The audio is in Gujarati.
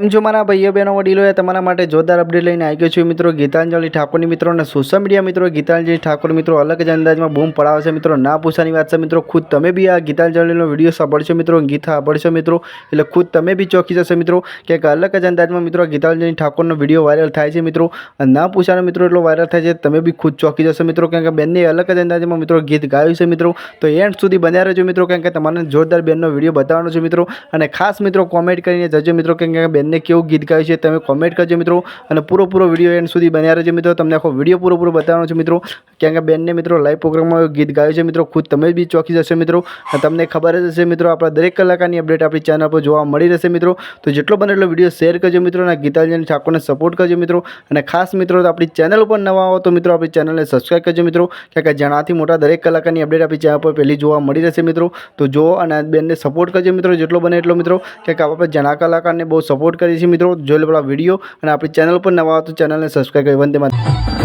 એમ જો મારા ભાઈઓ બહેનો વડીલોએ તમારા માટે જોરદાર અપડેટ લઈને આવી ગયો છું મિત્રો ગીતાંજલિ ઠાકોરની મિત્રો અને સોશિયલ મીડિયા મિત્રો ગીતાંજલિ ઠાકોર મિત્રો અલગ જ અંદાજમાં બૂમ પડાવે છે મિત્રો ના પૂછવાની વાત છે મિત્રો ખુદ તમે બી આ ગીતાંજલિનો વિડીયો સાંભળશો મિત્રો ગીત સાંભળશો મિત્રો એટલે ખુદ તમે બી ચોંકી જશો મિત્રો કે અલગ જ અંદાજમાં મિત્રો ગીતાંજલિ ઠાકોરનો વિડીયો વાયરલ થાય છે મિત્રો ના પૂછવાનો મિત્રો એટલો વાયરલ થાય છે તમે બી ખુદ ચોંકી જશો મિત્રો કારણ કે બેનને અલગ જ અંદાજમાં મિત્રો ગીત ગાયું છે મિત્રો તો એન્ડ સુધી બન્યા રહેજો મિત્રો કારણ કે તમારે જોરદાર બેનનો વિડીયો બતાવવાનો છે મિત્રો અને ખાસ મિત્રો કોમેન્ટ કરીને જજો મિત્રો કારણ કે બેનને કેવું ગીત ગાયું છે તમે કોમેન્ટ કરજો મિત્રો અને પૂરો વિડીયો એન્ડ સુધી બન્યા રહેજો મિત્રો તમને આખો વિડીયો પૂરો બતાવવાનો છે મિત્રો કારણ કે બેનને મિત્રો લાઈવ પ્રોગ્રામમાં ગીત ગાયું છે મિત્રો ખુદ તમે બી ચોંકી જશો મિત્રો અને તમને ખબર જ હશે મિત્રો આપણા દરેક કલાકારની અપડેટ આપણી ચેનલ પર જોવા મળી રહેશે મિત્રો તો જેટલો બને એટલો વિડીયો શેર કરજો મિત્રો અને ગીતાંજલિ ઠાકોરને સપોર્ટ કરજો મિત્રો અને ખાસ મિત્રો આપણી ચેનલ ઉપર નવા આવો તો મિત્રો આપણી ચેનલને સબસ્ક્રાઈબ કરજો મિત્રો કારણ કે જણાથી મોટા દરેક કલાકારની અપડેટ આપણી ચેનલ પર પહેલી જોવા મળી રહેશે મિત્રો તો જો અને બેનને સપોર્ટ કરજો મિત્રો જેટલો બને એટલો મિત્રો કારણ કે આપણે જણા કલાકારને બહુ સપોર્ટ કરીએ છીએ મિત્રો જોઈ લો આપણા વિડીયો અને આપણી ચેનલ પર નવા આવો તો ચેનલને સબસ્ક્રાઈબ કરી વંદે માતરમ।